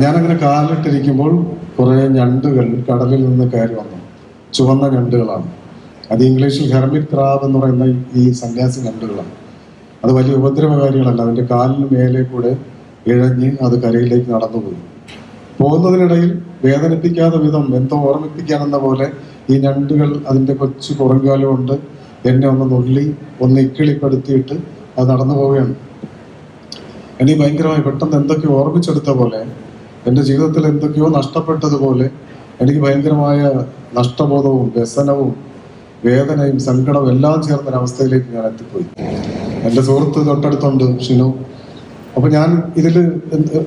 ഞാനങ്ങനെ കാലിട്ടിരിക്കുമ്പോൾ കുറേ ഞണ്ടുകൾ കടലിൽ നിന്ന് കയറി വന്നു. ചുവന്ന ഞണ്ടുകളാണ്. അത് ഇംഗ്ലീഷിൽ ഹെർമിറ്റ് ക്രാബ് എന്ന് പറയുന്ന ഈ സന്യാസി ഞണ്ടുകളാണ്. അത് വലിയ ഉപദ്രവകാരികളല്ല. അതിൻ്റെ കാലിന് മേലെ കൂടെ ഇഴഞ്ഞ് അത് കരയിലേക്ക് നടന്നുപോയി. പോകുന്നതിനിടയിൽ വേദനിപ്പിക്കാത്ത വിധം എന്തോ ഓർമ്മിപ്പിക്കാനെന്ന പോലെ ഈ ഞണ്ടുകൾ അതിൻ്റെ കൊച്ചു പുറങ്കാലം കൊണ്ട് എന്നെ ഒന്ന് നുള്ളി ഒന്ന് ഇക്കിളിപ്പെടുത്തിയിട്ട് അത് നടന്നു പോവുകയാണ്. എനിക്ക് ഭയങ്കരമായി പെട്ടെന്ന് എന്തൊക്കെയോ ഓർമ്മിച്ചെടുത്ത പോലെ, എൻ്റെ ജീവിതത്തിൽ എന്തൊക്കെയോ നഷ്ടപ്പെട്ടതുപോലെ എനിക്ക് ഭയങ്കരമായ നഷ്ടബോധവും വ്യസനവും വേദനയും സങ്കടവും എല്ലാം ചേർന്നൊരവസ്ഥയിലേക്ക് ഞാൻ എത്തിപ്പോയി. എൻ്റെ സുഹൃത്ത് തൊട്ടടുത്തുണ്ട്, ഷിനു. അപ്പൊ ഞാൻ ഇതിൽ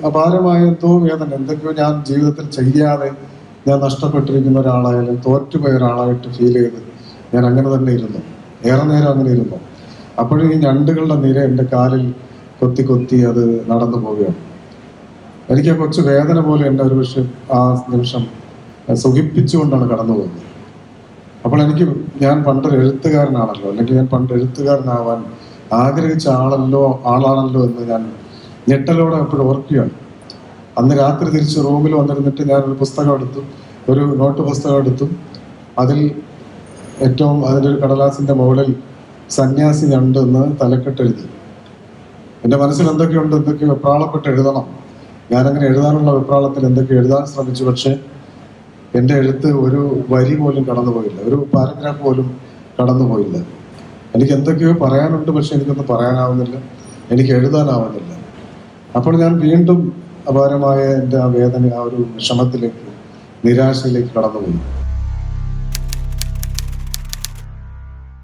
അപാരമായ എന്തോ വേദന, എന്തൊക്കെയോ ഞാൻ ജീവിതത്തിൽ ചെയ്യാതെ ഞാൻ നഷ്ടപ്പെട്ടിരിക്കുന്ന ഒരാളായാലും തോറ്റുപോയ ഒരാളായിട്ട് ഫീൽ ചെയ്ത് ഞാൻ അങ്ങനെ തന്നെ ഇരുന്നു. ഏറെ നേരം അങ്ങനെ ഇരുന്നു. അപ്പോഴും ഈ ഞണ്ടുകളുടെ നിര എൻ്റെ കാലിൽ കൊത്തി കൊത്തി അത് നടന്നു പോവുകയാണ്. എനിക്ക് ആ കൊച്ചു വേദന പോലെ എൻ്റെ ഒരു പക്ഷേ ആ നിമിഷം സുഖിപ്പിച്ചുകൊണ്ടാണ് കടന്നു പോകുന്നത്. അപ്പോൾ ഞാൻ പണ്ടൊരു എഴുത്തുകാരനാണല്ലോ, അല്ലെങ്കിൽ ഞാൻ പണ്ട് എഴുത്തുകാരനാവാൻ ആഗ്രഹിച്ച ആളാണല്ലോ എന്ന് ഞാൻ ഞെട്ടലോടെ എപ്പോഴും ഓർക്കുകയാണ്. അന്ന് രാത്രി തിരിച്ച് റൂമിൽ വന്നിരുന്നിട്ട് ഞാനൊരു പുസ്തകം എടുത്തു, ഒരു നോട്ട് പുസ്തകം എടുത്തു. അതിൽ ഏറ്റവും അതിൻ്റെ ഒരു കടലാസിൻ്റെ മുകളിൽ സന്യാസി ഞണ്ട് എന്ന് തലക്കെട്ട് എഴുതി. എൻ്റെ മനസ്സിൽ എന്തൊക്കെയോ വെപ്രാളപ്പെട്ട് എഴുതണം. ഞാനങ്ങനെ എഴുതാനുള്ള വെപ്രാളത്തിൽ എന്തൊക്കെയോ എഴുതാൻ ശ്രമിച്ചു. പക്ഷേ എൻ്റെ എഴുത്ത് ഒരു വരി പോലും കടന്നുപോയില്ല, ഒരു പാരഗ്രാഫ് പോലും കടന്നുപോയില്ല. എനിക്ക് എന്തൊക്കെയോ പറയാനുണ്ട്, പക്ഷെ എനിക്കൊന്നും പറയാനാവുന്നില്ല, എനിക്ക് എഴുതാനാവുന്നില്ല. അപ്പോൾ ഞാൻ വീണ്ടും അപാരമായ എൻ്റെ ആ വേദന, ആ ഒരു വിഷമത്തിലേക്ക്, നിരാശയിലേക്ക് കടന്നുപോയി.